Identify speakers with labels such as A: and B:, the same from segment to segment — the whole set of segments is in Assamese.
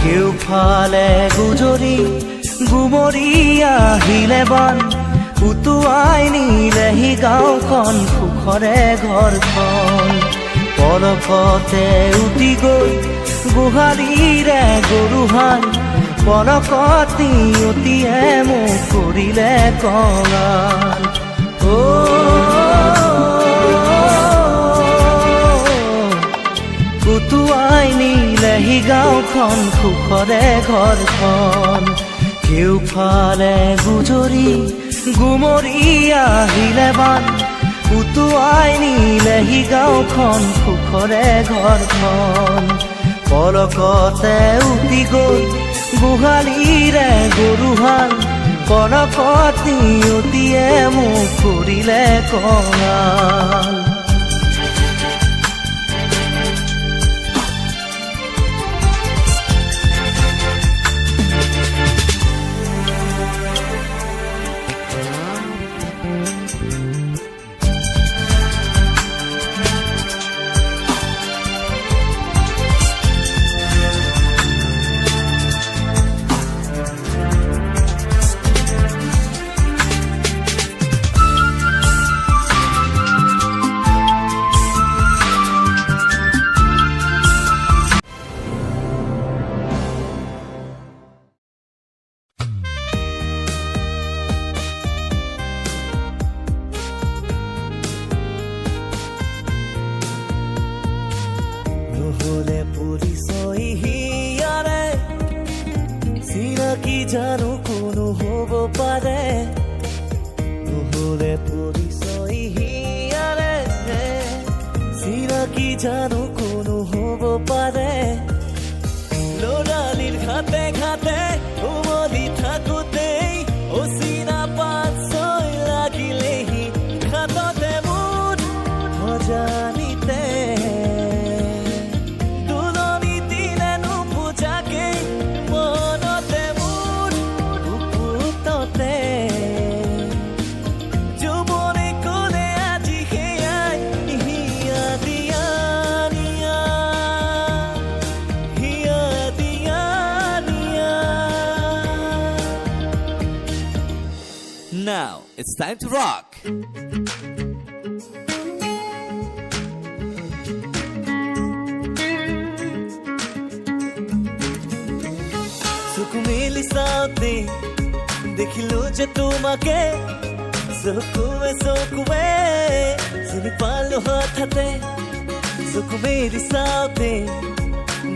A: কেউফালে গুজৰি গুমৰি আহিলে বান উটুৱাই নিলেহি গাঁওখন সুখৰে ঘৰখন পলকতে উটি গৈ গোহালিৰে গৰুহাল পলকত নিয়তিয়ে মোক কৰিলে কঙাল উটুৱাই নিলেহি গাঁওখন সুখৰে ঘৰখন কেউফালে গুজৰি গুমৰি আহিলে বান উটুৱাই নিলেহি গাঁওখন সুখৰে ঘৰখন পলকতে উটি গৈ গোহালিৰে গৰুহাল পলকত নিয়তিয়ে মোক কৰিলে কঙাল নহলে পৰিচয় হিয়াৰে চিনাকি জানো কোনো হ'ব পাৰে নহলে পৰিচয় হিয়াৰে চিনাকি জানো কোনো হ'ব পাৰে ল'ৰালিৰ ঘাটে ঘাটে উমলি থাকোঁতেই অচিনা পাত ছয় লাগিলেহি ঘাটতে মোৰ অজানিতে
B: Now, it's time to rock!
A: চকু মেলি চাওঁতে দেখিলো যে তোমাকে চকুৱে চকুৱে চিনি পালো হঠাতে চকু মেলি চাওঁতে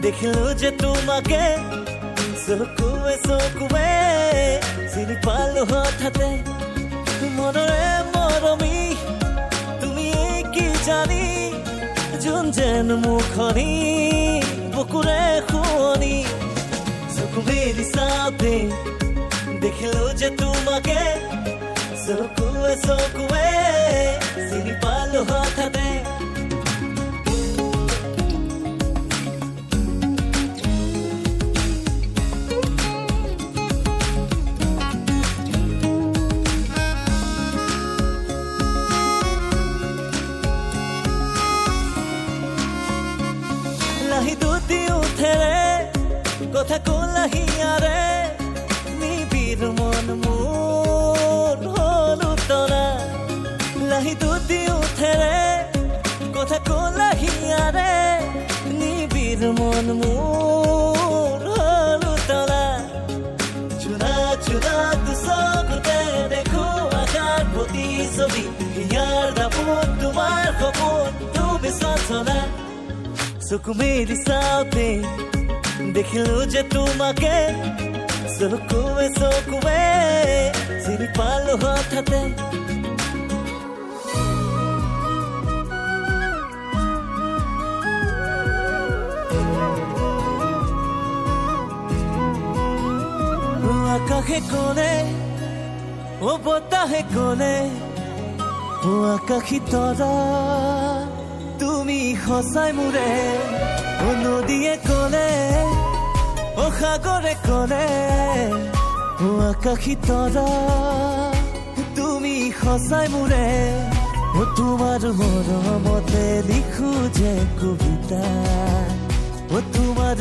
A: দেখিলো যে তোমাকে চকুৱে চকুৱে চিনি পালো হঠাতে মনৰে মৰমী তুমি কি জানি যোন যেন মুখনি বুকুৰে শুৱনি চকু মেলি চাওঁতে দেখিলো যে তোমাকে চকুৱে চকুৱে চিনি পালো হঠাতে লাহি দুটি উঠেৰে কথা কলাহি আৰে নিবিৰ মন মোৰ হল তৰা লাহি দুটি উঠেৰে কথা কলাহি আৰে নিবিৰ মন মোৰ হল তৰা চুনা চুনা তু চকুতে দেখো আকাৰ প্ৰতি ছবি ইয়াৰ দাপোন তোমাৰ সপোন তুমি সচনা চকু মেলি চাওঁতে দেখিলো যে তোমাকে চকুৱে চকুৱে চিনি পালো হঠাতে আকাশে কলে ও বতাহে কলে ও আকাশী তৰা তুমি সঁচাই মোৰে ও নদীয়ে কলে ও সাগৰে কলে ও আকাশী তৰা তুমি সঁচাই মোৰে ও তোমাৰ মৰমতে লিখো যে কবিতা ও তোমাৰ